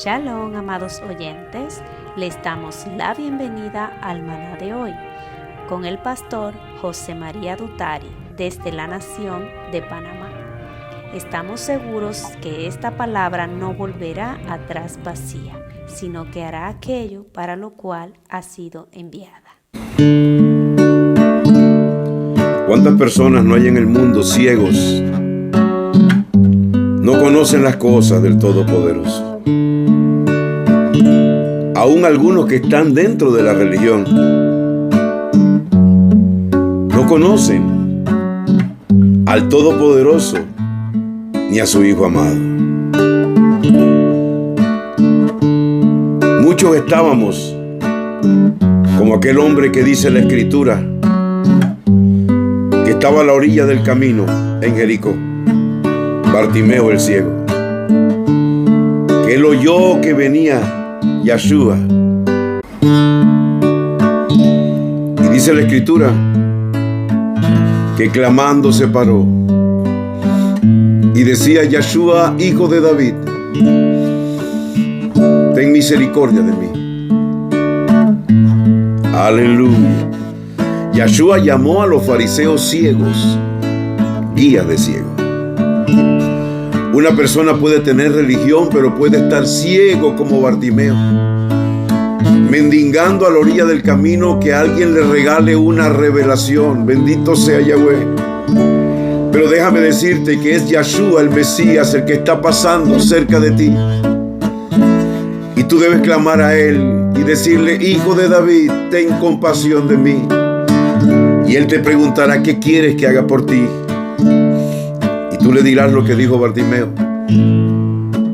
Shalom, amados oyentes, les damos la bienvenida al maná de hoy con el pastor José María Dutari desde la nación de Panamá. Estamos seguros que esta palabra no volverá atrás vacía, sino que hará aquello para lo cual ha sido enviada. ¿Cuántas personas no hay en el mundo ciegos? No conocen las cosas del Todopoderoso. Aún algunos que están dentro de la religión no conocen al Todopoderoso ni a su Hijo amado. Muchos estábamos como aquel hombre que dice la Escritura que estaba a la orilla del camino en Jericó, Bartimeo el ciego, que él oyó que venía Yeshua, y dice la Escritura que clamando se paró y decía: Yeshua, hijo de David, ten misericordia de mí. Aleluya. Yeshua llamó a los fariseos ciegos, guías de ciegos. Una persona puede tener religión, pero puede estar ciego como Bartimeo, mendigando a la orilla del camino que alguien le regale una revelación. Bendito sea Yahweh. Pero déjame decirte que es Yeshua el Mesías el que está pasando cerca de ti, y tú debes clamar a Él y decirle: Hijo de David, ten compasión de mí. Y Él te preguntará: ¿qué quieres que haga por ti? Y tú le dirás lo que dijo Bartimeo: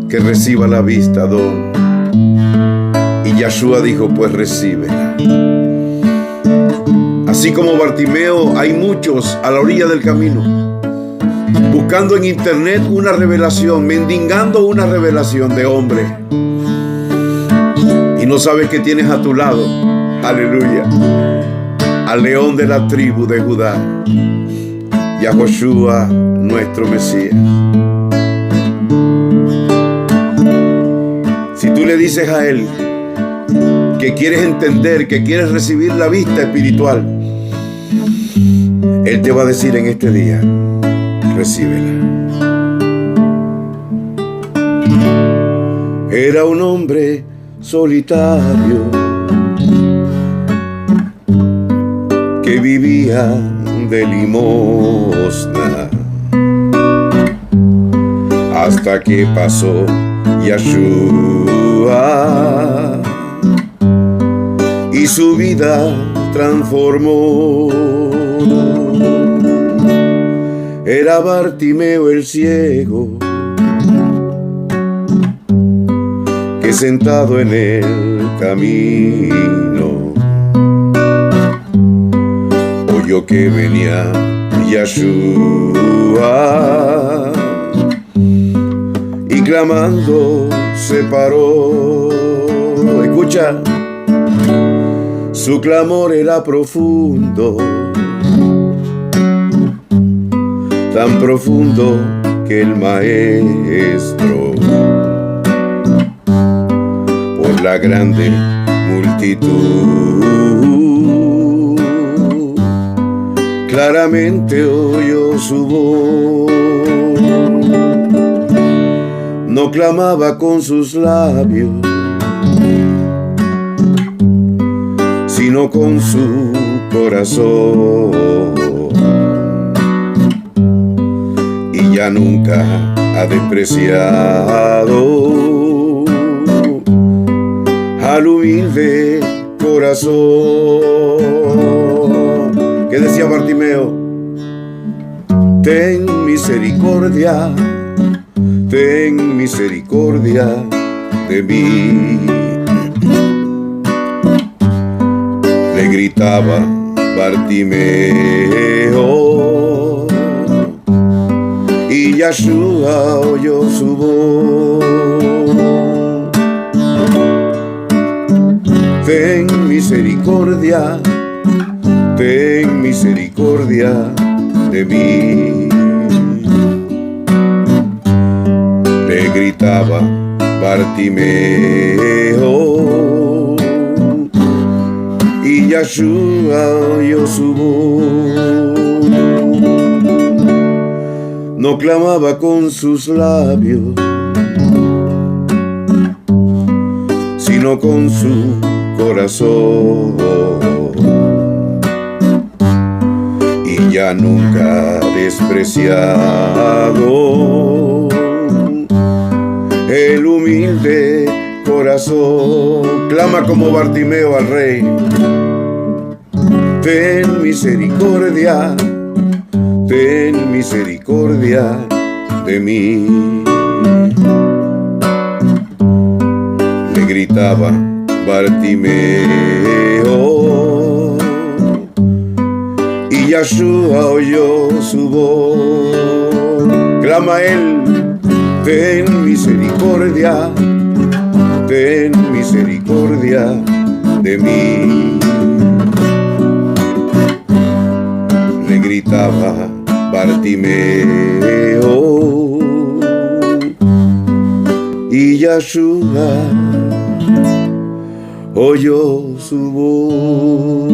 que reciba la vista, don. Y Yeshua dijo: pues recíbela. Así como Bartimeo, hay muchos a la orilla del camino buscando en internet una revelación, mendigando una revelación de hombre, y no sabes que tienes a tu lado, aleluya, al león de la tribu de Judá, Yahoshua, nuestro Mesías. Si tú le dices a Él que quieres entender, que quieres recibir la vista espiritual, Él te va a decir en este día: recíbela. Era un hombre solitario que vivía de limosna, hasta que pasó Yeshua y su vida transformó. Era Bartimeo el ciego, que sentado en el camino oyó que venía Yeshua, y clamando se paró. Escucha, su clamor era profundo, tan profundo que el maestro, por la grande multitud, claramente oyó su voz. No clamaba con sus labios, sino con su corazón. Y ya nunca ha despreciado al humilde corazón. ¿Qué decía Bartimeo? Ten misericordia de mí. Le gritaba Bartimeo, y Yeshua oyó su voz. Ten misericordia de mí. Le gritaba Bartimeo, y Yeshua oyó su voz. No clamaba con sus labios, sino con su corazón. Y ya nunca despreciado el humilde corazón, clama como Bartimeo al Rey: ten misericordia de mí. Le gritaba Bartimeo, y Yeshua oyó su voz. Clama él: ten misericordia de mí. Le gritaba Bartimeo, y Yeshua oyó su voz.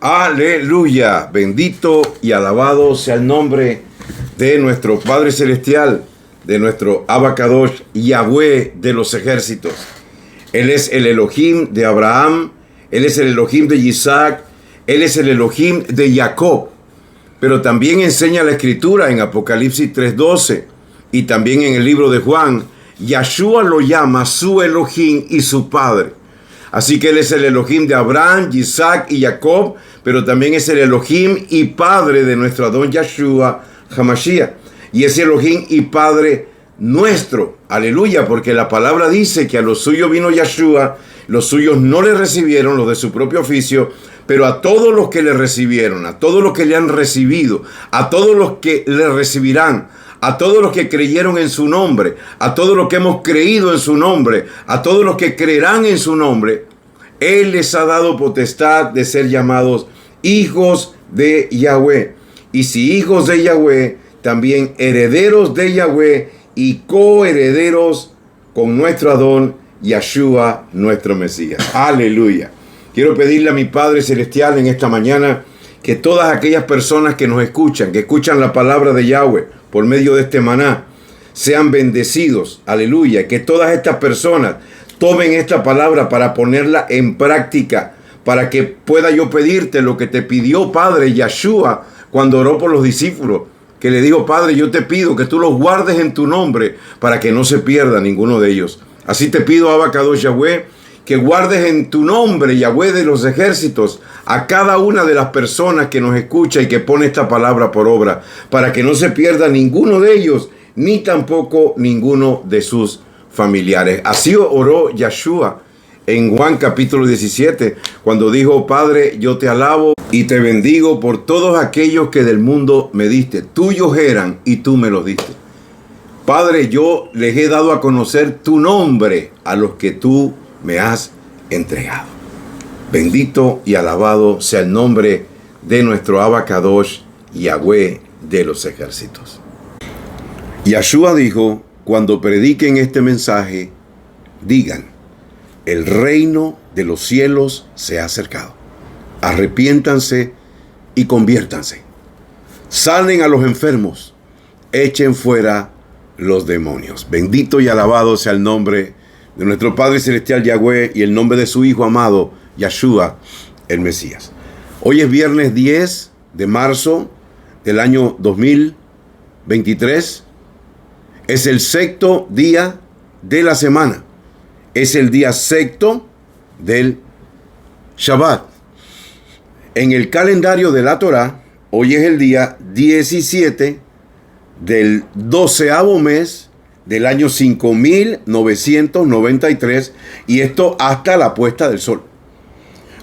Aleluya, bendito y alabado sea el nombre de nuestro Padre Celestial, de nuestro Abacadosh, Yahweh de los ejércitos. Él es el Elohim de Abraham, Él es el Elohim de Isaac, Él es el Elohim de Jacob. Pero también enseña la Escritura en Apocalipsis 3:12 y también en el libro de Juan, Yeshua lo llama su Elohim y su Padre. Así que Él es el Elohim de Abraham, Isaac y Jacob, pero también es el Elohim y Padre de nuestro Adón Yeshua HaMashiach. Y es Elohim y Padre nuestro. Aleluya, porque la palabra dice que a los suyos vino Yeshua, los suyos no le recibieron, los de su propio oficio, pero a todos los que le recibieron, a todos los que le han recibido, a todos los que le recibirán, a todos los que creyeron en su nombre, a todos los que hemos creído en su nombre, a todos los que creerán en su nombre, Él les ha dado potestad de ser llamados hijos de Yahweh. Y si hijos de Yahweh, también herederos de Yahweh y coherederos con nuestro Adón Yeshua, nuestro Mesías. Aleluya. Quiero pedirle a mi Padre Celestial en esta mañana que todas aquellas personas que nos escuchan, que escuchan la palabra de Yahweh por medio de este maná, sean bendecidos. Aleluya. Que todas estas personas tomen esta palabra para ponerla en práctica, para que pueda yo pedirte lo que te pidió Padre Yeshua cuando oró por los discípulos, que le dijo: Padre, yo te pido que tú los guardes en tu nombre para que no se pierda ninguno de ellos. Así te pido, Abacadosh Yahweh, que guardes en tu nombre, Yahweh de los ejércitos, a cada una de las personas que nos escucha y que pone esta palabra por obra, para que no se pierda ninguno de ellos, ni tampoco ninguno de sus familiares. Así oró Yeshua en Juan capítulo 17, cuando dijo: Padre, yo te alabo y te bendigo por todos aquellos que del mundo me diste. Tuyos eran y tú me los diste. Padre, yo les he dado a conocer tu nombre a los que tú me has entregado. Bendito y alabado sea el nombre de nuestro Abacadosh, Yahweh de los ejércitos. Yeshua dijo: cuando prediquen este mensaje, digan: el reino de los cielos se ha acercado. Arrepiéntanse y conviértanse. Sanen a los enfermos, echen fuera los demonios. Bendito y alabado sea el nombre de nuestro Padre Celestial Yahweh y el nombre de su Hijo amado, Yeshua, el Mesías. Hoy es viernes 10 de marzo del año 2023. Es el sexto día de la semana. Es el día sexto del Shabbat. En el calendario de la Torá, hoy es el día 17 del 12º mes del año 5993, y esto hasta la puesta del sol.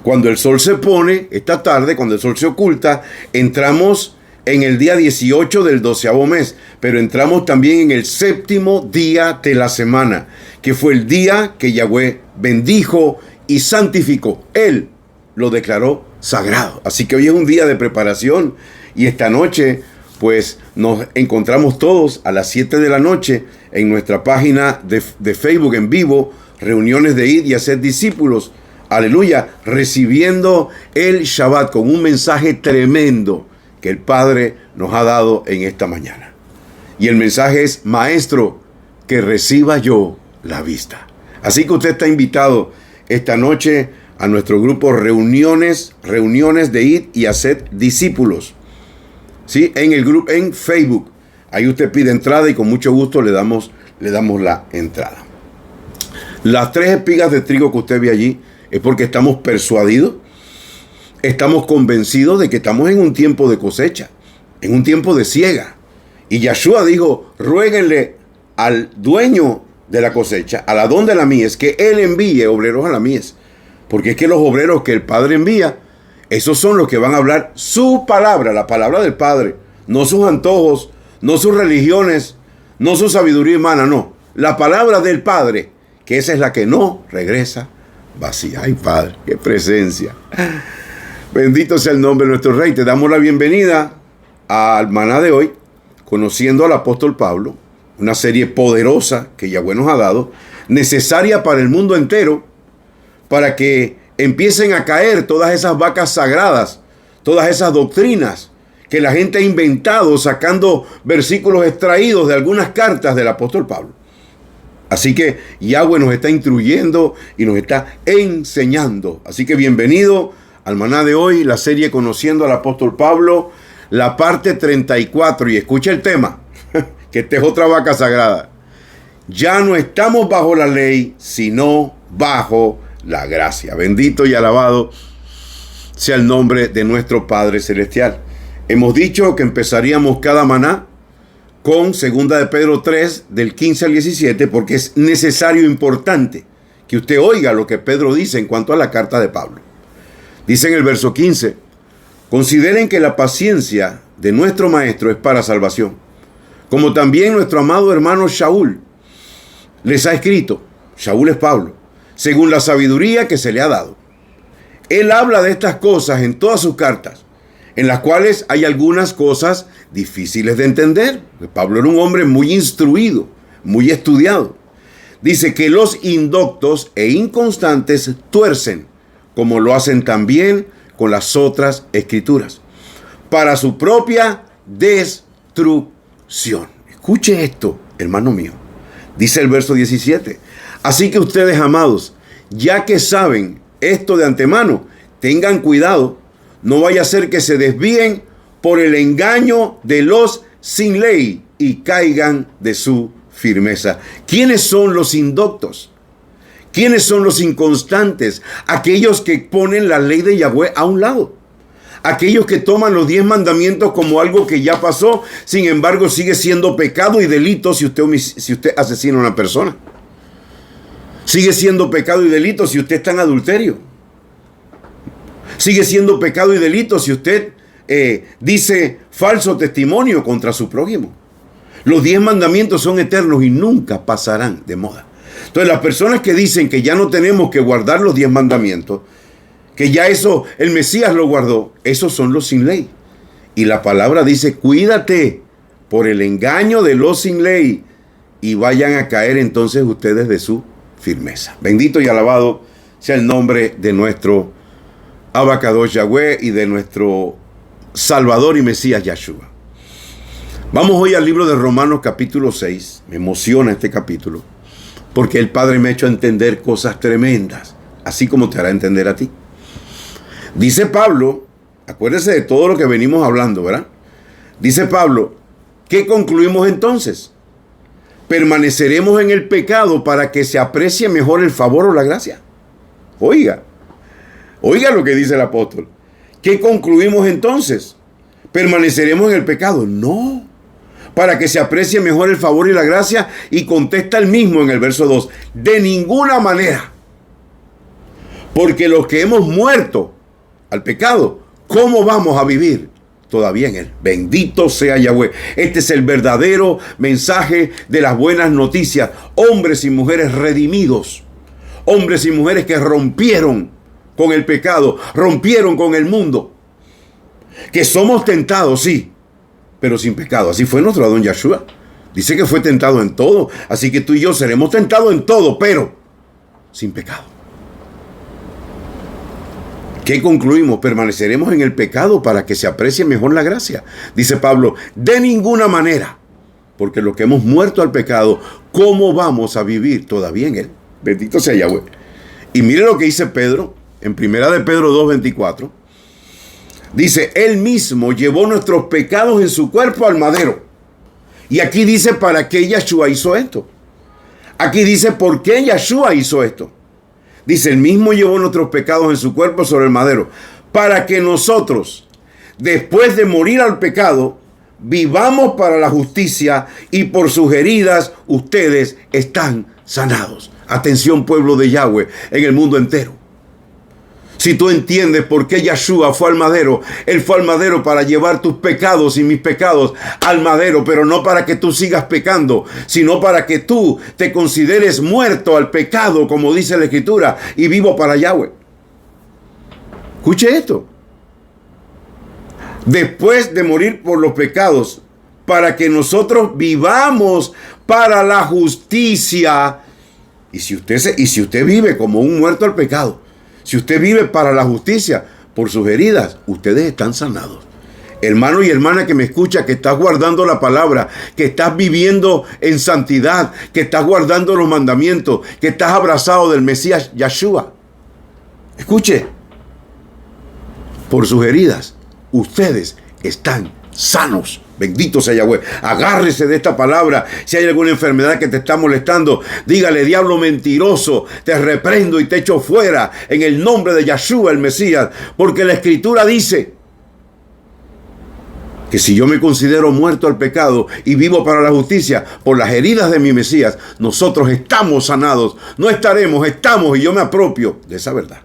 Cuando el sol se pone, esta tarde, cuando el sol se oculta, entramos en el día 18 del 12º mes, pero entramos también en el 7º día de la semana, que fue el día que Yahweh bendijo y santificó. Él lo declaró sagrado. Así que hoy es un día de preparación y esta noche pues nos encontramos todos a las 7 de la noche en nuestra página de Facebook en vivo, reuniones de ir y hacer discípulos. Aleluya, recibiendo el Shabbat con un mensaje tremendo que el Padre nos ha dado en esta mañana. Y el mensaje es: Maestro, que reciba yo la vista. Así que usted está invitado esta noche a nuestro grupo reuniones de ir y hacer discípulos. ¿Sí? En el grupo en Facebook. Ahí usted pide entrada y con mucho gusto le damos la entrada. Las 3 espigas de trigo que usted ve allí es porque estamos persuadidos, estamos convencidos de que estamos en un tiempo de cosecha, en un tiempo de siega. Y Yahshua dijo: ruéguenle al dueño de la cosecha, al Adón de la mies, que él envíe obreros a la mies. Porque es que los obreros que el Padre envía, esos son los que van a hablar su palabra, la palabra del Padre. No sus antojos, no sus religiones, no su sabiduría humana, no. La palabra del Padre, que esa es la que no regresa vacía. Ay, Padre, qué presencia. Bendito sea el nombre de nuestro Rey. Te damos la bienvenida al maná de hoy, conociendo al apóstol Pablo, una serie poderosa que Yahweh nos ha dado, necesaria para el mundo entero, para que empiecen a caer todas esas vacas sagradas, todas esas doctrinas que la gente ha inventado sacando versículos extraídos de algunas cartas del apóstol Pablo. Así que Yahweh nos está instruyendo y nos está enseñando. Así que bienvenido al maná de hoy, la serie Conociendo al apóstol Pablo, la parte 34. Y escucha el tema, que esta es otra vaca sagrada. Ya no estamos bajo la ley, sino bajo la gracia. Bendito y alabado sea el nombre de nuestro Padre Celestial. Hemos dicho que empezaríamos cada maná con 2 de Pedro 3, del 15 al 17, porque es necesario, importante, que usted oiga lo que Pedro dice en cuanto a la carta de Pablo. Dice en el verso 15: consideren que la paciencia de nuestro Maestro es para salvación, como también nuestro amado hermano Shaul les ha escrito. Shaul es Pablo, según la sabiduría que se le ha dado. Él habla de estas cosas en todas sus cartas, en las cuales hay algunas cosas difíciles de entender. Pablo era un hombre muy instruido, muy estudiado. Dice que los indoctos e inconstantes tuercen, como lo hacen también con las otras escrituras, para su propia destrucción. Escuche esto, hermano mío. Dice el verso 17: así que ustedes, amados, ya que saben esto de antemano, tengan cuidado. No vaya a ser que se desvíen por el engaño de los sin ley y caigan de su firmeza. ¿Quiénes son los indoctos? ¿Quiénes son los inconstantes? Aquellos que ponen la ley de Yahweh a un lado. Aquellos que toman los 10 mandamientos como algo que ya pasó, sin embargo sigue siendo pecado y delito si usted asesina a una persona. Sigue siendo pecado y delito si usted está en adulterio. Sigue siendo pecado y delito si usted dice falso testimonio contra su prójimo. Los 10 mandamientos son eternos y nunca pasarán de moda. Entonces, las personas que dicen que ya no tenemos que guardar los 10 mandamientos, que ya eso el Mesías lo guardó, esos son los sin ley. Y la palabra dice: cuídate por el engaño de los sin ley y vayan a caer entonces ustedes de su firmeza. Bendito y alabado sea el nombre de nuestro Abacadosh Yahweh y de nuestro Salvador y Mesías Yahshua. Vamos hoy al libro de Romanos capítulo 6. Me emociona este capítulo porque el Padre me ha hecho entender cosas tremendas, así como te hará entender a ti. Dice Pablo, acuérdese de todo lo que venimos hablando, ¿verdad? Dice Pablo: ¿qué concluimos entonces? ¿Permaneceremos en el pecado para que se aprecie mejor el favor o la gracia? Oiga lo que dice el apóstol. ¿Qué concluimos entonces? ¿Permaneceremos en el pecado? No, para que se aprecie mejor el favor y la gracia. Y contesta el mismo en el verso 2: de ninguna manera. Porque los que hemos muerto al pecado, ¿cómo vamos a vivir todavía en Él. Bendito sea Yahweh. Este es el verdadero mensaje de las buenas noticias. Hombres y mujeres redimidos. Hombres y mujeres que rompieron con el pecado, rompieron con el mundo. Que somos tentados, sí, pero sin pecado. Así fue nuestro Adón Yahshua. Dice que fue tentado en todo. Así que tú y yo seremos tentados en todo, pero sin pecado. ¿Qué concluimos? Permaneceremos en el pecado para que se aprecie mejor la gracia. Dice Pablo, de ninguna manera. Porque los que hemos muerto al pecado, ¿cómo vamos a vivir todavía en él? Bendito sea Yahweh. Y mire lo que dice Pedro, en 1 de Pedro 2:24. Dice, Él mismo llevó nuestros pecados en su cuerpo al madero. Y aquí dice, ¿para qué Yahshua hizo esto? Aquí dice, ¿por qué Yahshua hizo esto? Dice, Él mismo llevó nuestros pecados en su cuerpo sobre el madero, para que nosotros, después de morir al pecado, vivamos para la justicia, y por sus heridas ustedes están sanados. Atención, pueblo de Yahweh, en el mundo entero. Si tú entiendes por qué Yahshua fue al madero, Él fue al madero para llevar tus pecados y mis pecados al madero, pero no para que tú sigas pecando, sino para que tú te consideres muerto al pecado, como dice la Escritura, y vivo para Yahweh. Escuche esto. Después de morir por los pecados, para que nosotros vivamos para la justicia. Y si usted vive como un muerto al pecado, si usted vive para la justicia, por sus heridas, ustedes están sanados. Hermano y hermana que me escucha, que estás guardando la palabra, que estás viviendo en santidad, que estás guardando los mandamientos, que estás abrazado del Mesías Yahshua. Escuche, por sus heridas, ustedes están sanos. Bendito sea Yahweh. Agárrese de esta palabra. Si hay alguna enfermedad que te está molestando, dígale, diablo mentiroso, te reprendo y te echo fuera en el nombre de Yahshua el Mesías, porque la Escritura dice que si yo me considero muerto al pecado y vivo para la justicia, por las heridas de mi Mesías, nosotros estamos sanados. No estaremos, estamos, y yo me apropio de esa verdad.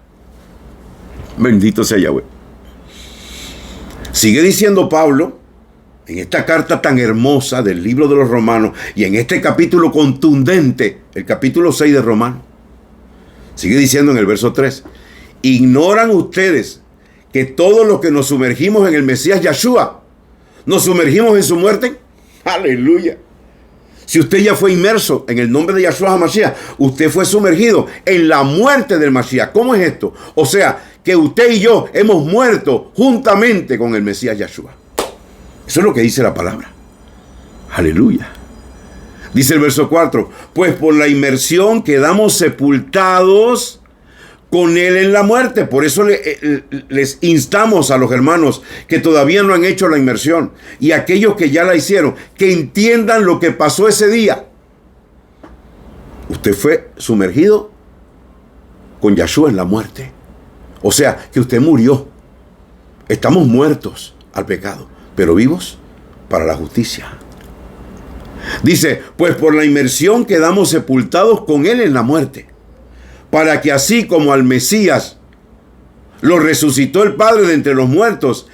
Bendito sea Yahweh. Sigue diciendo Pablo en esta carta tan hermosa del libro de los Romanos, y en este capítulo contundente, el capítulo 6 de Romanos, sigue diciendo en el verso 3, ¿ignoran ustedes que todos los que nos sumergimos en el Mesías Yahshua, nos sumergimos en su muerte? ¡Aleluya! Si usted ya fue inmerso en el nombre de Yahshua HaMashiach, usted fue sumergido en la muerte del Mashiach. ¿Cómo es esto? O sea, que usted y yo hemos muerto juntamente con el Mesías Yahshua. Eso es lo que dice la palabra. Aleluya. Dice el verso 4, pues por la inmersión quedamos sepultados con Él en la muerte. Por eso les instamos a los hermanos que todavía no han hecho la inmersión, y a aquellos que ya la hicieron, que entiendan lo que pasó ese día. Usted fue sumergido con Yahshua en la muerte. O sea, que usted murió. Estamos muertos al pecado, pero vivos para la justicia. Dice, pues por la inmersión quedamos sepultados con Él en la muerte, para que así como al Mesías lo resucitó el Padre de entre los muertos,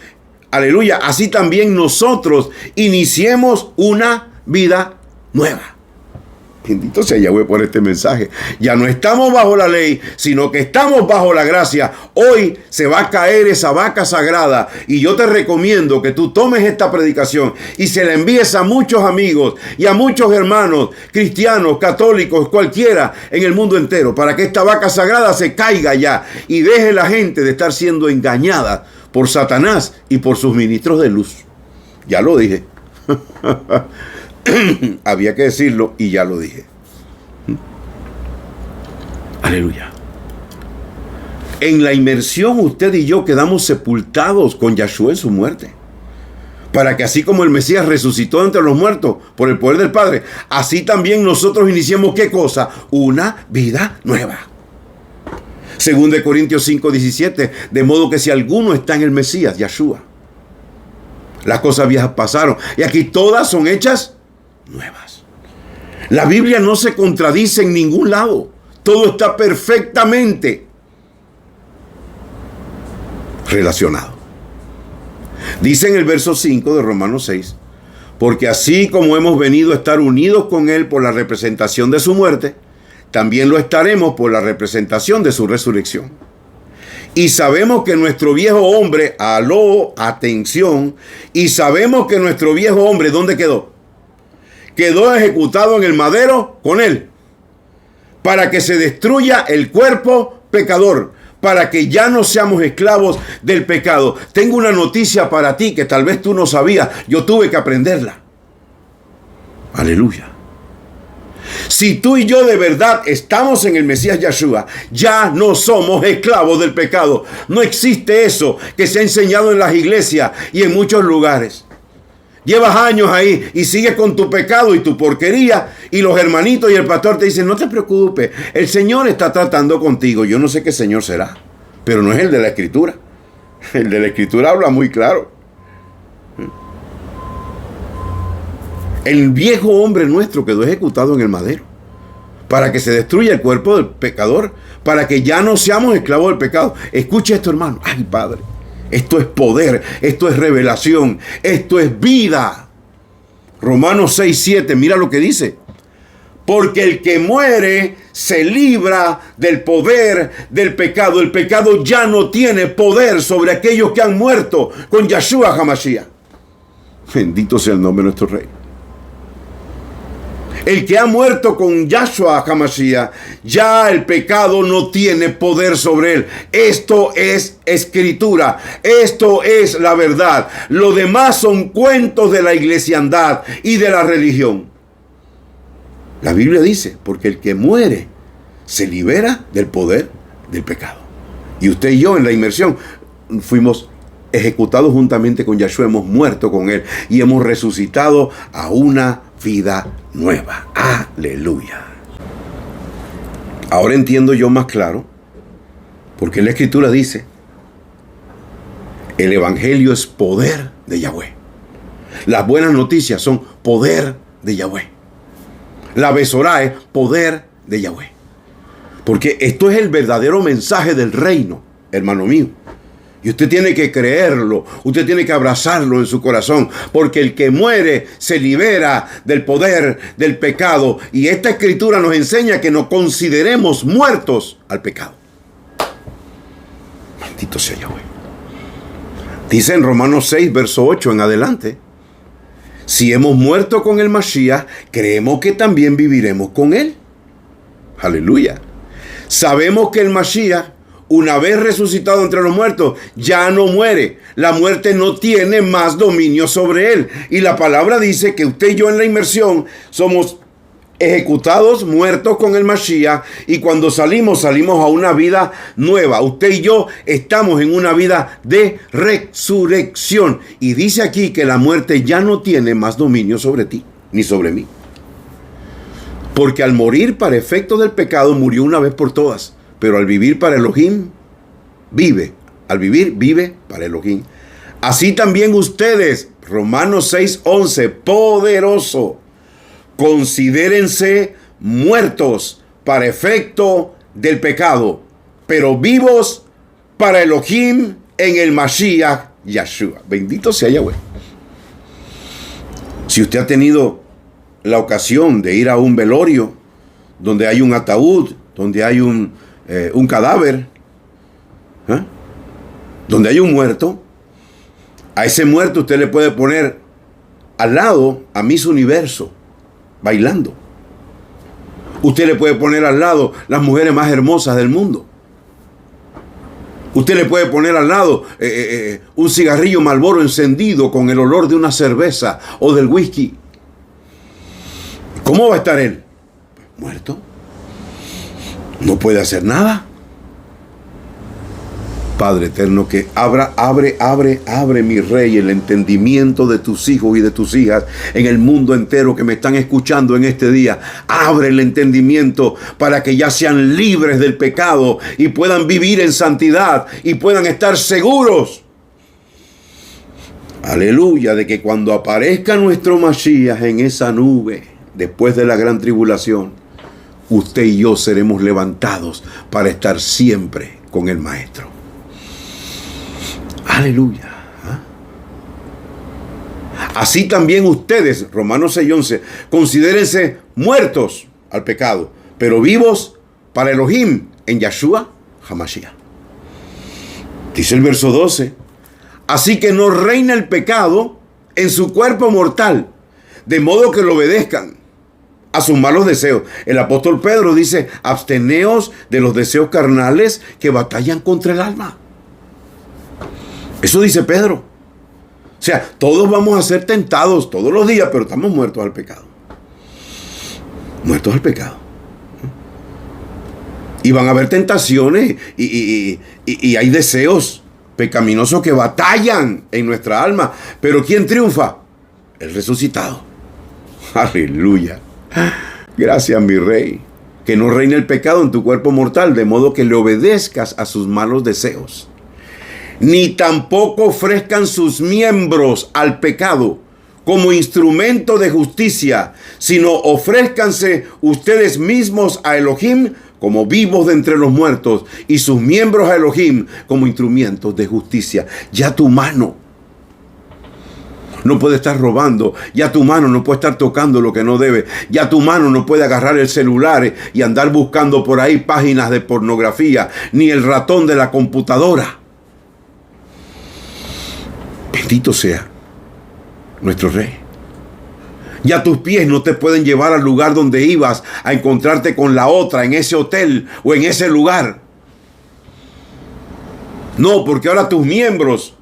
aleluya, así también nosotros iniciemos una vida nueva. Bendito sea Yahweh por este mensaje. Ya no estamos bajo la ley, sino que estamos bajo la gracia. Hoy se va a caer esa vaca sagrada, y yo te recomiendo que tú tomes esta predicación y se la envíes a muchos amigos y a muchos hermanos cristianos, católicos, cualquiera en el mundo entero, para que esta vaca sagrada se caiga ya y deje la gente de estar siendo engañada por Satanás y por sus ministros de luz. Ya lo dije. Había que decirlo y ya lo dije. Aleluya. En la inmersión usted y yo quedamos sepultados con Yahshua en su muerte, para que así como el Mesías resucitó entre los muertos por el poder del Padre, así también nosotros iniciemos ¿qué cosa? Una vida nueva. Según de Corintios 5:17, de modo que si alguno está en el Mesías, Yahshua, las cosas viejas pasaron y aquí todas son hechas nuevas. La Biblia no se contradice en ningún lado. Todo está perfectamente relacionado. Dice en el verso 5 de Romanos 6, porque así como hemos venido a estar unidos con Él por la representación de su muerte, también lo estaremos por la representación de su resurrección. Y sabemos que nuestro viejo hombre, atención, y sabemos que nuestro viejo hombre, ¿dónde quedó? Quedó ejecutado en el madero con Él, para que se destruya el cuerpo pecador, para que ya no seamos esclavos del pecado. Tengo una noticia para ti que tal vez tú no sabías, yo tuve que aprenderla. Aleluya. Si tú y yo de verdad estamos en el Mesías Yeshua, ya no somos esclavos del pecado. No existe eso que se ha enseñado en las iglesias y en muchos lugares. Llevas años ahí y sigues con tu pecado y tu porquería, y los hermanitos y el pastor te dicen, no te preocupes, el Señor está tratando contigo. Yo no sé qué Señor será, pero no es el de la Escritura. El de la Escritura habla muy claro. El viejo hombre nuestro quedó ejecutado en el madero para que se destruya el cuerpo del pecador, para que ya no seamos esclavos del pecado. Escuche esto, hermano. Ay, Padre, esto es poder, esto es revelación, esto es vida. Romanos 6:7, mira lo que dice. Porque el que muere se libra del poder del pecado. El pecado ya no tiene poder sobre aquellos que han muerto con Yeshua HaMashiach. Bendito sea el nombre de nuestro Rey. El que ha muerto con Yahshua HaMashiach, ya el pecado no tiene poder sobre él. Esto es escritura. Esto es la verdad. Lo demás son cuentos de la iglesiandad y de la religión. La Biblia dice, porque el que muere se libera del poder del pecado. Y usted y yo en la inmersión fuimos ejecutados juntamente con Yahshua, hemos muerto con él y hemos resucitado a una vida nueva. Aleluya. Ahora entiendo yo más claro porque la Escritura dice, el Evangelio es poder de Yahweh. Las buenas noticias son poder de Yahweh. La Besorá es poder de Yahweh. Porque esto es el verdadero mensaje del reino, hermano mío. Y usted tiene que creerlo, usted tiene que abrazarlo en su corazón, porque el que muere se libera del poder del pecado. Y esta escritura nos enseña que nos consideremos muertos al pecado. Bendito sea Yahweh. Dice en Romanos 6, verso 8 en adelante, si hemos muerto con el Mashiach, creemos que también viviremos con él. Aleluya. Sabemos que el Mashiach, una vez resucitado entre los muertos, ya no muere. La muerte no tiene más dominio sobre él. Y la palabra dice que usted y yo en la inmersión somos ejecutados, muertos con el Mashiach. Y cuando salimos a una vida nueva. Usted y yo estamos en una vida de resurrección. Y dice aquí que la muerte ya no tiene más dominio sobre ti, ni sobre mí. Porque al morir para efecto del pecado, murió una vez por todas. Pero al vivir para Elohim, vive. Al vivir, vive para Elohim. Así también ustedes, Romanos 6:11, poderoso. Considérense muertos para efecto del pecado, pero vivos para Elohim en el Mashiach Yeshua. Bendito sea Yahweh. Si usted ha tenido la ocasión de ir a un velorio, donde hay un ataúd, donde hay un cadáver, donde hay un muerto, a ese muerto usted le puede poner al lado a Miss Universo bailando. Usted le puede poner al lado las mujeres más hermosas del mundo. Usted le puede poner al lado un cigarrillo Marlboro encendido con el olor de una cerveza o del whisky. ¿Cómo va a estar él? Muerto. No puede hacer nada. Padre eterno, que abre mi Rey el entendimiento de tus hijos y de tus hijas en el mundo entero que me están escuchando en este día. Abre el entendimiento para que ya sean libres del pecado y puedan vivir en santidad y puedan estar seguros. Aleluya, de que cuando aparezca nuestro Mashiach en esa nube, después de la gran tribulación, usted y yo seremos levantados para estar siempre con el Maestro. Aleluya. Así también ustedes, Romanos 6:11, considérense muertos al pecado, pero vivos para Elohim en Yahshua HaMashiach. Dice el verso 12, así que no reina el pecado en su cuerpo mortal, de modo que lo obedezcan a sus malos deseos. El apóstol Pedro dice, absteneos de los deseos carnales que batallan contra el alma. Eso dice Pedro. O sea, todos vamos a ser tentados todos los días, pero estamos muertos al pecado. Muertos al pecado. Y van a haber tentaciones y hay deseos pecaminosos que batallan en nuestra alma. Pero ¿quién triunfa? El resucitado. Aleluya. Gracias, mi rey. Que no reine el pecado en tu cuerpo mortal, de modo que le obedezcas a sus malos deseos. Ni tampoco ofrezcan sus miembros al pecado como instrumento de justicia, sino ofrézcanse ustedes mismos a Elohim como vivos de entre los muertos, y sus miembros a Elohim como instrumentos de justicia. Ya tu mano no puede estar robando, ya tu mano no puede estar tocando lo que no debe, ya tu mano no puede agarrar el celular y andar buscando por ahí páginas de pornografía, ni el ratón de la computadora. Bendito sea nuestro Rey. Ya tus pies no te pueden llevar al lugar donde ibas a encontrarte con la otra, en ese hotel o en ese lugar. No, porque ahora tus miembros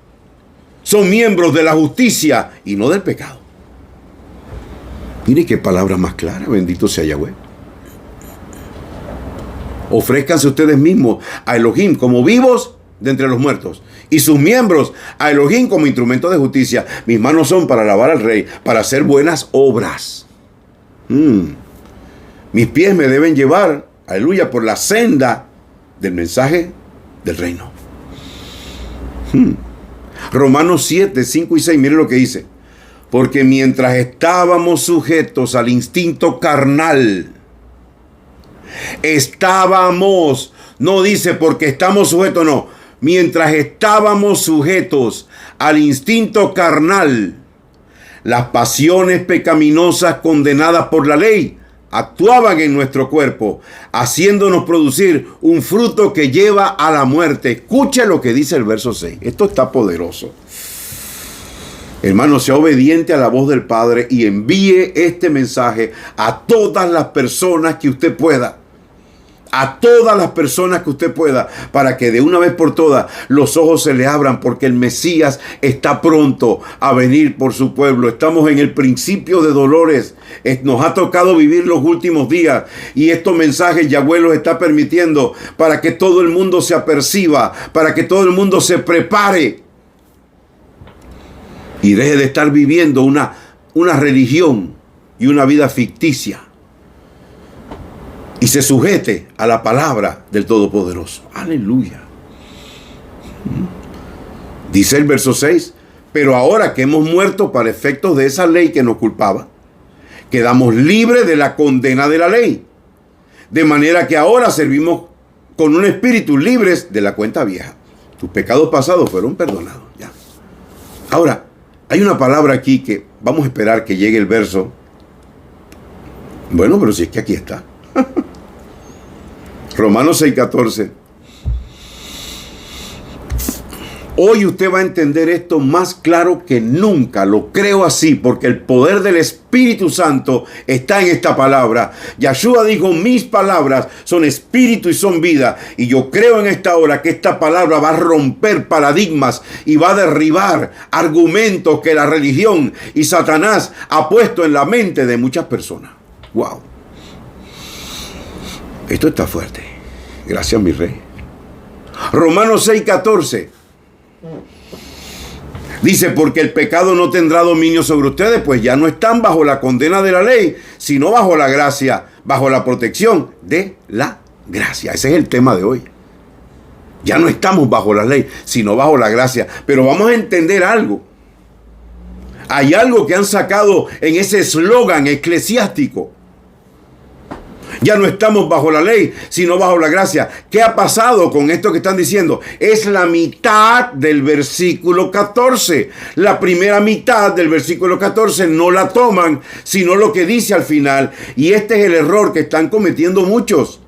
son miembros de la justicia y no del pecado. Mire qué palabra más clara, bendito sea Yahweh. Ofrézcanse ustedes mismos a Elohim como vivos de entre los muertos, y sus miembros a Elohim como instrumento de justicia. Mis manos son para alabar al Rey, para hacer buenas obras. Mis pies me deben llevar, aleluya, por la senda del mensaje del reino. Romanos 7, 5 y 6, mire lo que dice. Porque mientras estábamos sujetos al instinto carnal, no dice porque estamos sujetos, no. Mientras estábamos sujetos al instinto carnal, las pasiones pecaminosas condenadas por la ley actuaban en nuestro cuerpo, haciéndonos producir un fruto que lleva a la muerte. Escuche lo que dice el verso 6. Esto está poderoso. Hermano, sea obediente a la voz del Padre y envíe este mensaje a todas las personas que usted pueda. A todas las personas que usted pueda, para que de una vez por todas los ojos se le abran, porque el Mesías está pronto a venir por su pueblo. Estamos en el principio de dolores. Nos ha tocado vivir los últimos días, y estos mensajes Yahweh los está permitiendo para que todo el mundo se aperciba, para que todo el mundo se prepare y deje de estar viviendo una religión y una vida ficticia, y se sujete a la palabra del Todopoderoso. Aleluya. Dice el verso 6, pero ahora que hemos muerto para efectos de esa ley que nos culpaba, quedamos libres de la condena de la ley. De manera que ahora servimos con un espíritu libres de la cuenta vieja. Tus pecados pasados fueron perdonados. Ya. Ahora, hay una palabra aquí que vamos a esperar que llegue el verso. Bueno, pero si es que aquí está. Romanos 6:14. Hoy usted va a entender esto más claro que nunca. Lo creo así, porque el poder del Espíritu Santo está en esta palabra. Yahshua dijo, mis palabras son espíritu y son vida. Y yo creo en esta hora que esta palabra va a romper paradigmas y va a derribar argumentos que la religión y Satanás ha puesto en la mente de muchas personas. Wow. Esto está fuerte. Gracias, mi Rey. Romanos 6:14. Dice, porque el pecado no tendrá dominio sobre ustedes, pues ya no están bajo la condena de la ley, sino bajo la gracia, bajo la protección de la gracia. Ese es el tema de hoy. Ya no estamos bajo la ley, sino bajo la gracia. Pero vamos a entender algo. Hay algo que han sacado en ese eslogan eclesiástico. Ya no estamos bajo la ley, sino bajo la gracia. ¿Qué ha pasado con esto que están diciendo? Es la mitad del versículo 14. La primera mitad del versículo 14 no la toman, sino lo que dice al final. Y este es el error que están cometiendo muchos.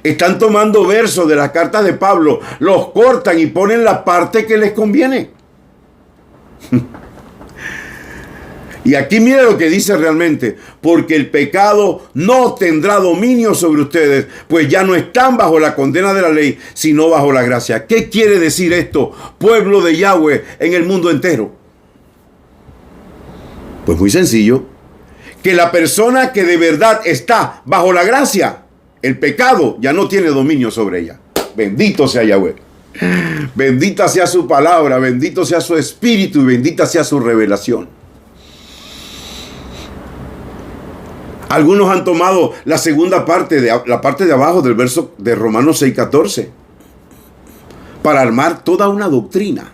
Están tomando versos de las cartas de Pablo, los cortan y ponen la parte que les conviene. Y aquí mira lo que dice realmente: porque el pecado no tendrá dominio sobre ustedes, pues ya no están bajo la condena de la ley, sino bajo la gracia. ¿Qué quiere decir esto, pueblo de Yahweh, en el mundo entero? Pues muy sencillo, que la persona que de verdad está bajo la gracia, el pecado ya no tiene dominio sobre ella. Bendito sea Yahweh. Bendita sea su palabra, bendito sea su espíritu y bendita sea su revelación. Algunos han tomado la segunda parte, la parte de abajo del verso de Romanos 6:14, para armar toda una doctrina.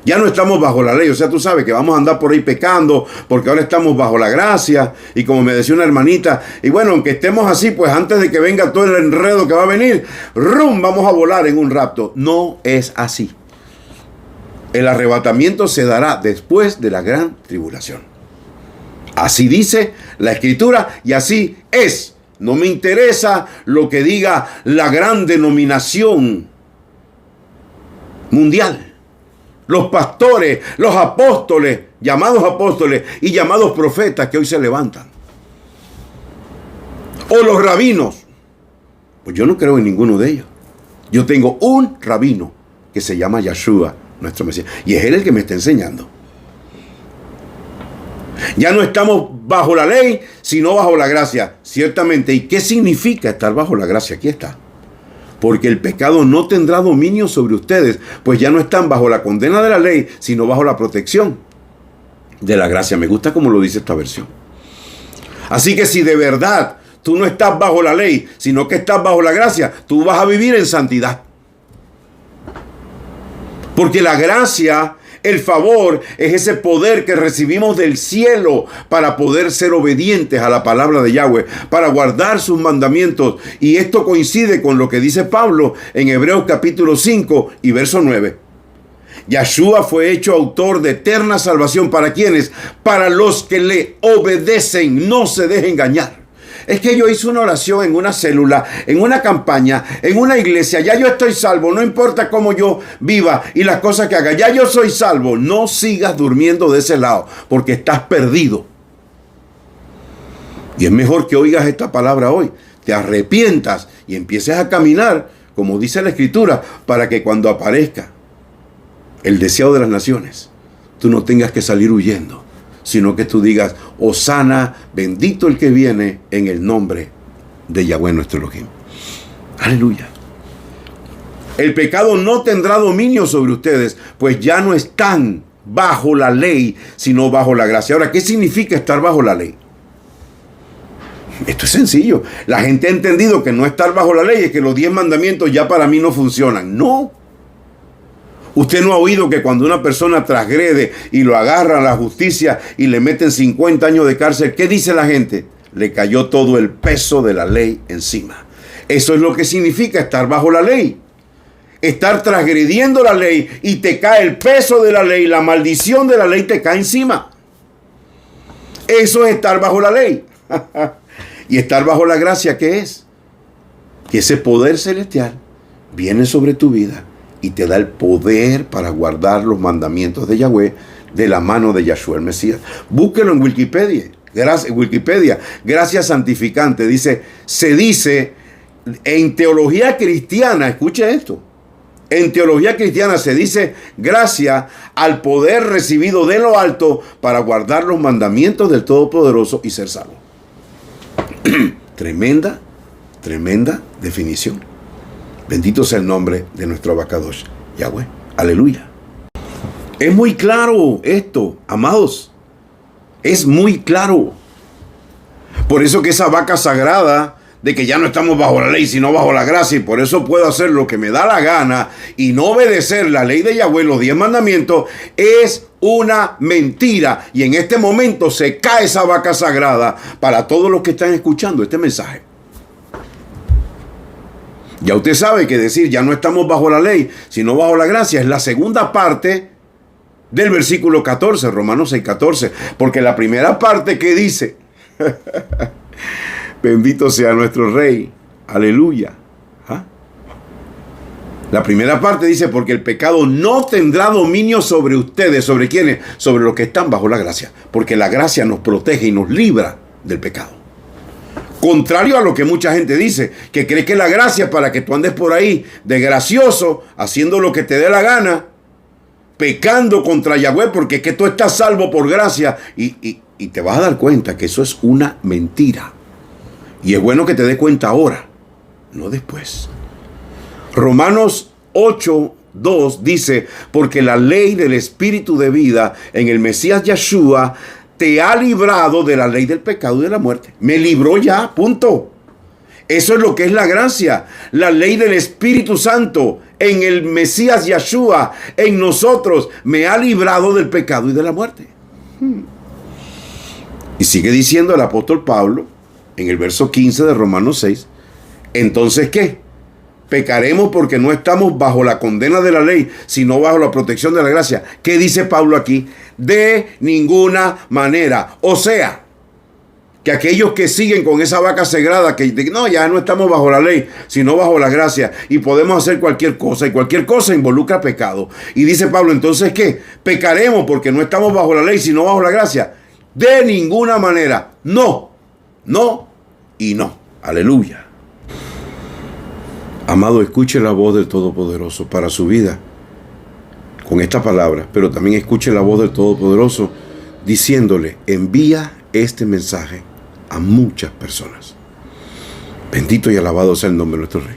Ya no estamos bajo la ley, o sea, tú sabes que vamos a andar por ahí pecando, porque ahora estamos bajo la gracia. Y como me decía una hermanita, y bueno, aunque estemos así, pues antes de que venga todo el enredo que va a venir, ¡rum!, vamos a volar en un rapto. No es así. El arrebatamiento se dará después de la gran tribulación. Así dice la Escritura y así es. No me interesa lo que diga la gran denominación mundial. Los pastores, los apóstoles, llamados apóstoles y llamados profetas que hoy se levantan. O los rabinos. Pues yo no creo en ninguno de ellos. Yo tengo un rabino que se llama Yeshua, nuestro Mesías. Y es él el que me está enseñando. Ya no estamos bajo la ley, sino bajo la gracia. Ciertamente. ¿Y qué significa estar bajo la gracia? Aquí está. Porque el pecado no tendrá dominio sobre ustedes, pues ya no están bajo la condena de la ley, sino bajo la protección de la gracia. Me gusta como lo dice esta versión. Así que si de verdad tú no estás bajo la ley, sino que estás bajo la gracia, tú vas a vivir en santidad. Porque la gracia, el favor, es ese poder que recibimos del cielo para poder ser obedientes a la palabra de Yahweh, para guardar sus mandamientos. Y esto coincide con lo que dice Pablo en Hebreos capítulo 5 y verso 9. Yeshua fue hecho autor de eterna salvación. ¿Para quiénes? Para los que le obedecen. No se deje engañar. Es que yo hice una oración en una célula, en una campaña, en una iglesia. Ya yo estoy salvo, no importa cómo yo viva y las cosas que haga. Ya yo soy salvo. No sigas durmiendo de ese lado, porque estás perdido. Y es mejor que oigas esta palabra hoy, te arrepientas y empieces a caminar, como dice la Escritura, para que cuando aparezca el deseo de las naciones, tú no tengas que salir huyendo, sino que tú digas: Hosana, bendito el que viene en el nombre de Yahweh nuestro Elohim. Aleluya. El pecado no tendrá dominio sobre ustedes, pues ya no están bajo la ley, sino bajo la gracia. Ahora, ¿qué significa estar bajo la ley? Esto es sencillo. La gente ha entendido que no estar bajo la ley es que los 10 mandamientos ya para mí no funcionan. No. Usted no ha oído que cuando una persona transgrede y lo agarra a la justicia y le meten 50 años de cárcel, ¿qué dice la gente? Le cayó todo el peso de la ley encima. Eso es lo que significa estar bajo la ley. Estar transgrediendo la ley y te cae el peso de la ley, la maldición de la ley te cae encima. Eso es estar bajo la ley. Y estar bajo la gracia, ¿qué es? Que ese poder celestial viene sobre tu vida y te da el poder para guardar los mandamientos de Yahweh de la mano de Yeshua el Mesías. Búsquelo en Wikipedia. Gracia santificante. Se dice en teología cristiana, escuche esto. En teología cristiana se dice gracia al poder recibido de lo alto para guardar los mandamientos del Todopoderoso y ser salvo. Tremenda definición. Bendito sea el nombre de nuestro Abacadosh, Yahweh. Aleluya. Es muy claro esto, amados. Es muy claro. Por eso que esa vaca sagrada de que ya no estamos bajo la ley, sino bajo la gracia, y por eso puedo hacer lo que me da la gana y no obedecer la ley de Yahweh, los 10 mandamientos, es una mentira. Y en este momento se cae esa vaca sagrada para todos los que están escuchando este mensaje. Ya usted sabe que decir ya no estamos bajo la ley, sino bajo la gracia, es la segunda parte del versículo 14, Romanos 6:14. Porque la primera parte que dice, bendito sea nuestro Rey, aleluya. ¿Ah? La primera parte dice, porque el pecado no tendrá dominio sobre ustedes. ¿Sobre quiénes? Sobre los que están bajo la gracia. Porque la gracia nos protege y nos libra del pecado. Contrario a lo que mucha gente dice, que cree que la gracia es para que tú andes por ahí de gracioso, haciendo lo que te dé la gana, pecando contra Yahweh, porque es que tú estás salvo por gracia. Y te vas a dar cuenta que eso es una mentira. Y es bueno que te des cuenta ahora, no después. Romanos 8:2 dice, porque la ley del Espíritu de vida en el Mesías Yeshua te ha librado de la ley del pecado y de la muerte. Me libró ya, punto. Eso es lo que es la gracia. La ley del Espíritu Santo en el Mesías Yeshua, en nosotros, me ha librado del pecado y de la muerte. Y sigue diciendo el apóstol Pablo, en el verso 15 de Romanos 6, entonces, ¿qué? Pecaremos porque no estamos bajo la condena de la ley, sino bajo la protección de la gracia. ¿Qué dice Pablo aquí? De ninguna manera. O sea, que aquellos que siguen con esa vaca sagrada, que no, ya no estamos bajo la ley, sino bajo la gracia, y podemos hacer cualquier cosa, y cualquier cosa involucra pecado. Y dice Pablo, entonces, ¿qué? Pecaremos porque no estamos bajo la ley, sino bajo la gracia. De ninguna manera. No, no y no. Aleluya. Amado, escuche la voz del Todopoderoso para su vida con esta palabra, pero también escuche la voz del Todopoderoso diciéndole, envía este mensaje a muchas personas. Bendito y alabado sea el nombre de nuestro Rey.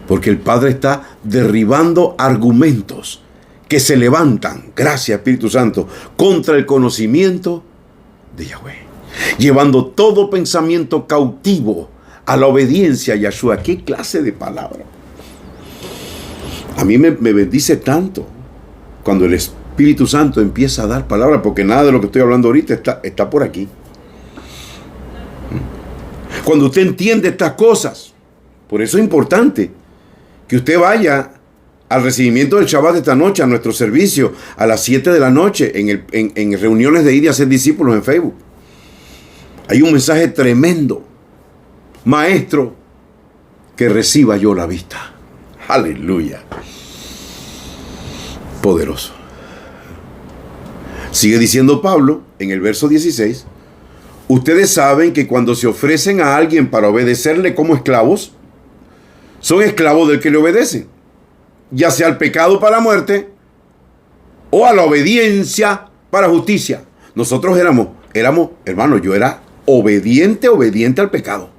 Porque el Padre está derribando argumentos que se levantan, gracias Espíritu Santo, contra el conocimiento de Yahweh. Llevando todo pensamiento cautivo a la obediencia a Yahshua. ¿Qué clase de palabra? A mí me bendice tanto cuando el Espíritu Santo empieza a dar palabras, porque nada de lo que estoy hablando ahorita está por aquí. Cuando usted entiende estas cosas, por eso es importante que usted vaya al recibimiento del Shabbat de esta noche, a nuestro servicio, a las 7 de la noche, en reuniones de ir y hacer discípulos en Facebook. Hay un mensaje tremendo. Maestro, que reciba yo la vista. Aleluya. Poderoso. Sigue diciendo Pablo en el verso 16. Ustedes saben que cuando se ofrecen a alguien para obedecerle como esclavos, son esclavos del que le obedecen, ya sea al pecado para la muerte o a la obediencia para justicia. Nosotros éramos, hermano, yo era obediente al pecado.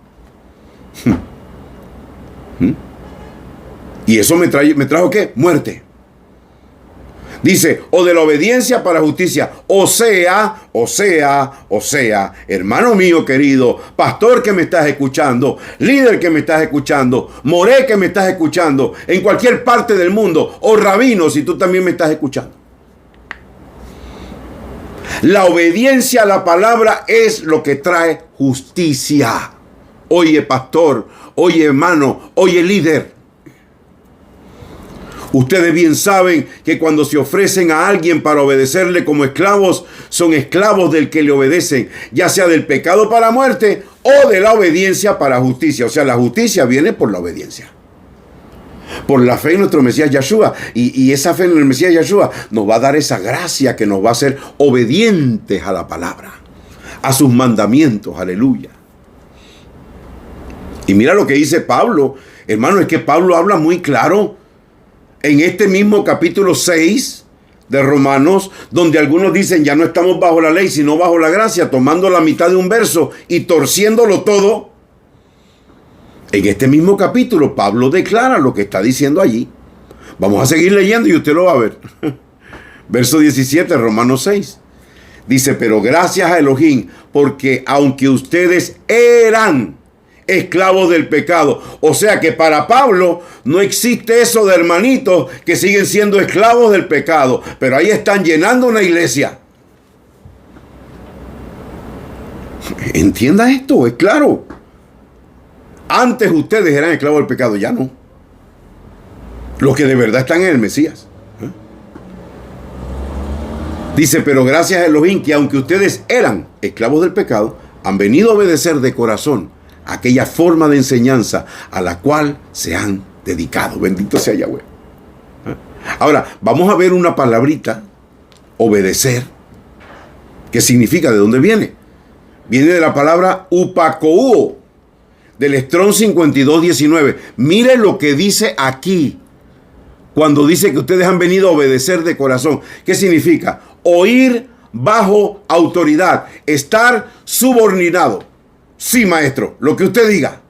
Y eso me trajo ¿qué? Muerte. Dice, o de la obediencia para justicia, o sea, hermano mío querido, pastor que me estás escuchando, líder que me estás escuchando, moré que me estás escuchando, en cualquier parte del mundo, o rabino si tú también me estás escuchando. La obediencia a la palabra es lo que trae justicia. Oye, pastor, oye, hermano, oye, líder. Ustedes bien saben que cuando se ofrecen a alguien para obedecerle como esclavos, son esclavos del que le obedecen, ya sea del pecado para muerte o de la obediencia para justicia. O sea, la justicia viene por la obediencia, por la fe en nuestro Mesías Yeshua. Y esa fe en el Mesías Yeshua nos va a dar esa gracia que nos va a hacer obedientes a la palabra, a sus mandamientos. Aleluya. Y mira lo que dice Pablo. Hermano, es que Pablo habla muy claro en este mismo capítulo 6 de Romanos, donde algunos dicen ya no estamos bajo la ley, sino bajo la gracia, tomando la mitad de un verso y torciéndolo todo. En este mismo capítulo, Pablo declara lo que está diciendo allí. Vamos a seguir leyendo y usted lo va a ver. Verso 17, Romanos 6. Dice, pero gracias a Elohim, porque aunque ustedes eran esclavos del pecado. O sea que para Pablo no existe eso de hermanitos que siguen siendo esclavos del pecado, pero ahí están llenando una iglesia. Entienda esto, es claro. Antes ustedes eran esclavos del pecado, ya no. Los que de verdad están en el Mesías. Dice, pero gracias a Elohim que aunque ustedes eran esclavos del pecado, han venido a obedecer de corazón aquella forma de enseñanza a la cual se han dedicado. Bendito sea Yahweh. Ahora, vamos a ver una palabrita, obedecer. ¿Qué significa? ¿De dónde viene? Viene de la palabra upakouo, del Strong 5219. Mire lo que dice aquí, cuando dice que ustedes han venido a obedecer de corazón. ¿Qué significa? Oír bajo autoridad, estar subordinado. Sí, maestro, lo que usted diga.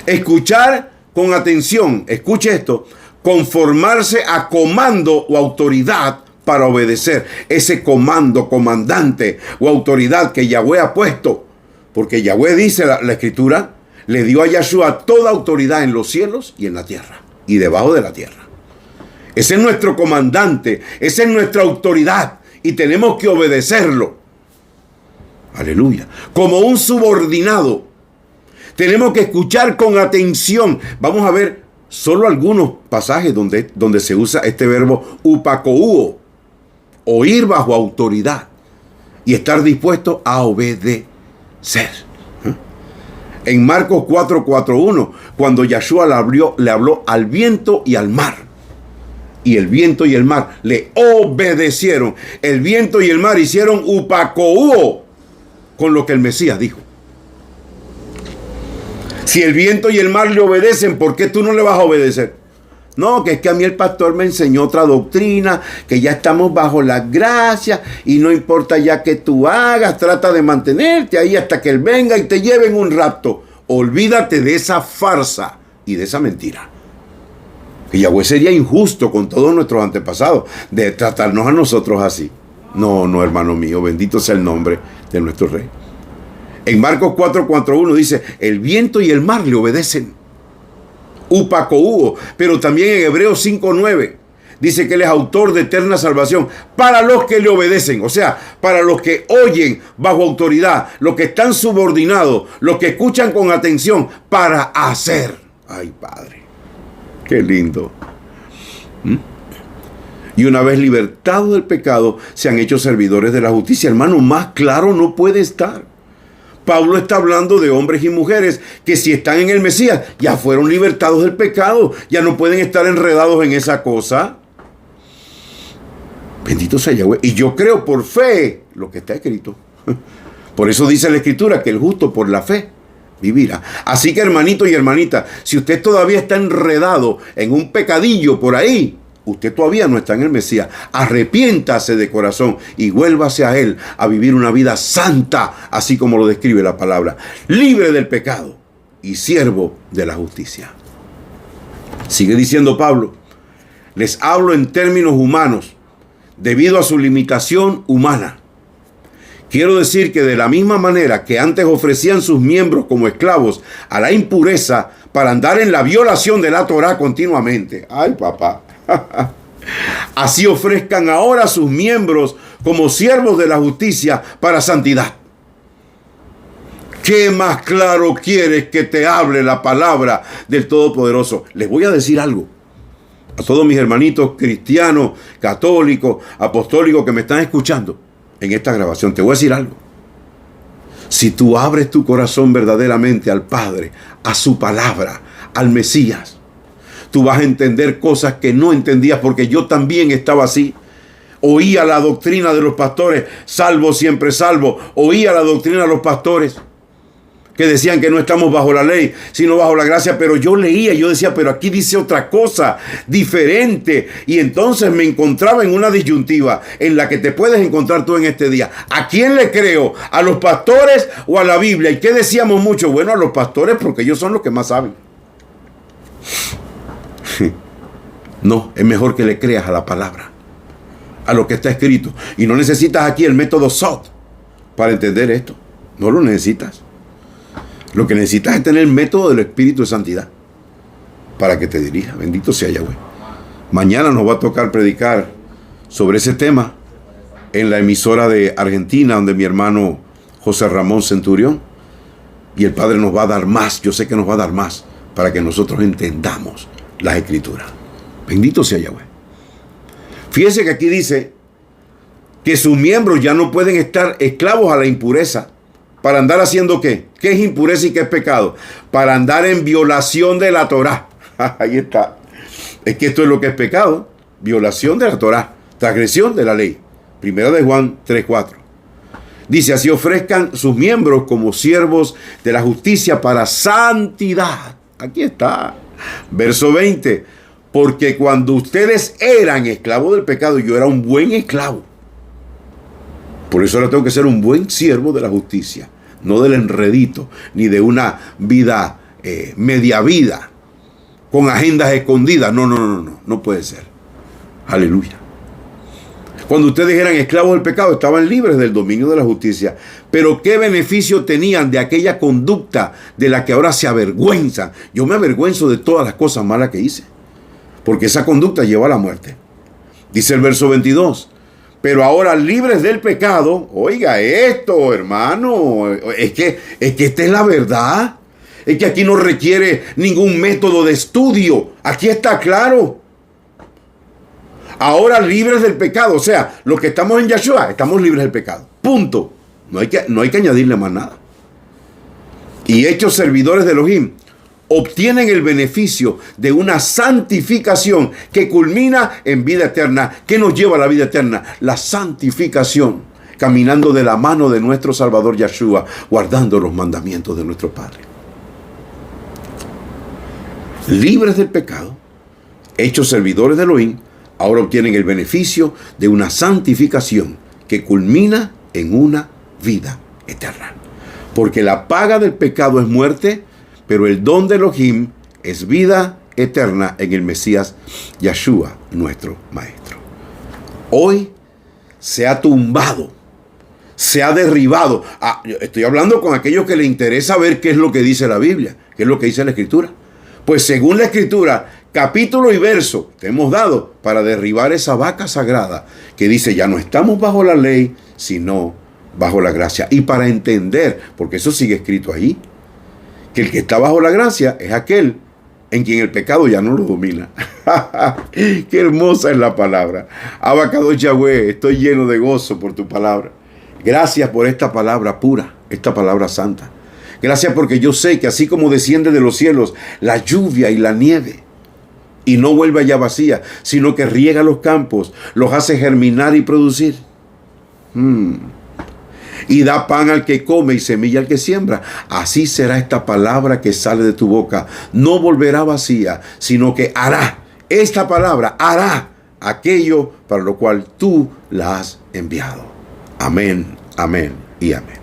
Escuchar con atención, escuche esto, conformarse a comando o autoridad para obedecer ese comando, comandante o autoridad que Yahweh ha puesto. Porque Yahweh dice, la Escritura, le dio a Yahshua toda autoridad en los cielos y en la tierra y debajo de la tierra. Ese es nuestro comandante, esa es nuestra autoridad y tenemos que obedecerlo. Aleluya. Como un subordinado. Tenemos que escuchar con atención. Vamos a ver solo algunos pasajes donde se usa este verbo upakouo. Oír bajo autoridad y estar dispuesto a obedecer. En Marcos 4:4:1, cuando Yahshua le habló al viento y al mar. Y el viento y el mar le obedecieron. El viento y el mar hicieron upakouo con lo que el Mesías dijo. Si el viento y el mar le obedecen, ¿por qué tú no le vas a obedecer? No, que es que a mí el pastor me enseñó otra doctrina, que ya estamos bajo la gracia y no importa ya que tú hagas, trata de mantenerte ahí hasta que él venga y te lleve en un rapto. Olvídate de esa farsa y de esa mentira. Que Yahweh sería injusto con todos nuestros antepasados de tratarnos a nosotros así. No, hermano mío, bendito sea el nombre de nuestro Rey. En Marcos 4:4:1 dice, el viento y el mar le obedecen. Upakouo, pero también en Hebreos 5:9 dice que él es autor de eterna salvación para los que le obedecen, o sea, para los que oyen bajo autoridad, los que están subordinados, los que escuchan con atención para hacer. Ay, Padre. Qué lindo. Y una vez libertados del pecado, se han hecho servidores de la justicia. Hermano, más claro no puede estar. Pablo está hablando de hombres y mujeres que si están en el Mesías, ya fueron libertados del pecado. Ya no pueden estar enredados en esa cosa. Bendito sea Yahweh. Y yo creo por fe lo que está escrito. Por eso dice la Escritura que el justo por la fe vivirá. Así que, hermanito y hermanita, si usted todavía está enredado en un pecadillo por ahí, usted todavía no está en el Mesías. Arrepiéntase de corazón y vuélvase a Él a vivir una vida santa, así como lo describe la palabra, libre del pecado y siervo de la justicia. Sigue diciendo Pablo, les hablo en términos humanos, debido a su limitación humana. Quiero decir que de la misma manera que antes ofrecían sus miembros como esclavos a la impureza para andar en la violación de la Torá continuamente. ¡Ay, papá! Así ofrezcan ahora sus miembros como siervos de la justicia para santidad. ¿Qué más claro quieres que te hable la palabra del Todopoderoso? Les voy a decir algo. A todos mis hermanitos cristianos, católicos, apostólicos que me están escuchando en esta grabación, te voy a decir algo. Si tú abres tu corazón verdaderamente al Padre, a su palabra, al Mesías, tú vas a entender cosas que no entendías, porque yo también estaba así. Oía la doctrina de los pastores, salvo siempre salvo. Oía la doctrina de los pastores que decían que no estamos bajo la ley, sino bajo la gracia. Pero yo leía, yo decía, pero aquí dice otra cosa, diferente. Y entonces me encontraba en una disyuntiva en la que te puedes encontrar tú en este día. ¿A quién le creo? ¿A los pastores o a la Biblia? ¿Y qué decíamos mucho? Bueno, a los pastores, porque ellos son los que más saben. No, es mejor que le creas a la palabra, a lo que está escrito. Y no necesitas aquí el método SOT para entender esto. No lo necesitas. Lo que necesitas es tener el método del Espíritu de Santidad para que te dirija. Bendito sea Yahweh. Mañana nos va a tocar predicar sobre ese tema en la emisora de Argentina, donde mi hermano José Ramón Centurión Y el Padre nos va a dar más, yo sé que nos va a dar más, para que nosotros entendamos las Escrituras. Bendito sea Yahweh. Fíjense que aquí dice que sus miembros ya no pueden estar esclavos a la impureza. ¿Para andar haciendo qué? ¿Qué es impureza y qué es pecado? Para andar en violación de la Torá. Ahí está. Es que esto es lo que es pecado. Violación de la Torá. Transgresión de la ley. Primera de Juan 3:4. Dice, así ofrezcan sus miembros como siervos de la justicia para santidad. Aquí está. Verso 20. Porque cuando ustedes eran esclavos del pecado, yo era un buen esclavo. Por eso ahora tengo que ser un buen siervo de la justicia. No del enredito, ni de una vida media vida, con agendas escondidas. No puede ser. Aleluya. Cuando ustedes eran esclavos del pecado, estaban libres del dominio de la justicia. Pero ¿qué beneficio tenían de aquella conducta de la que ahora se avergüenzan? Yo me avergüenzo de todas las cosas malas que hice, porque esa conducta lleva a la muerte. Dice el verso 22. Pero ahora libres del pecado, oiga esto, hermano, es que esta es la verdad. Es que aquí no requiere ningún método de estudio. Aquí está claro. Ahora libres del pecado, o sea, los que estamos en Yahshua, estamos libres del pecado. Punto. No hay que añadirle más nada. Y hechos servidores de Elohim, obtienen el beneficio de una santificación que culmina en vida eterna. ¿Qué nos lleva a la vida eterna? La santificación, caminando de la mano de nuestro Salvador Yahshua, guardando los mandamientos de nuestro Padre. Libres del pecado, hechos servidores de Elohim, ahora obtienen el beneficio de una santificación que culmina en una vida eterna. Porque la paga del pecado es muerte, pero el don de Elohim es vida eterna en el Mesías Yahshua, nuestro Maestro. Hoy se ha tumbado, se ha derribado. Estoy hablando con aquellos que les interesa ver qué es lo que dice la Biblia, qué es lo que dice la Escritura. Pues según la Escritura, capítulo y verso te hemos dado para derribar esa vaca sagrada que dice ya no estamos bajo la ley, sino bajo la gracia. Y para entender, porque eso sigue escrito ahí, que el que está bajo la gracia es aquel en quien el pecado ya no lo domina. Qué hermosa es la palabra. Abacados Yahweh, estoy lleno de gozo por tu palabra. Gracias por esta palabra pura, esta palabra santa. Gracias porque yo sé que así como desciende de los cielos la lluvia y la nieve, y no vuelve allá vacía, sino que riega los campos, los hace germinar y producir. Y da pan al que come y semilla al que siembra. Así será esta palabra que sale de tu boca. No volverá vacía, sino que hará. Esta palabra hará aquello para lo cual tú la has enviado. Amén, amén y amén.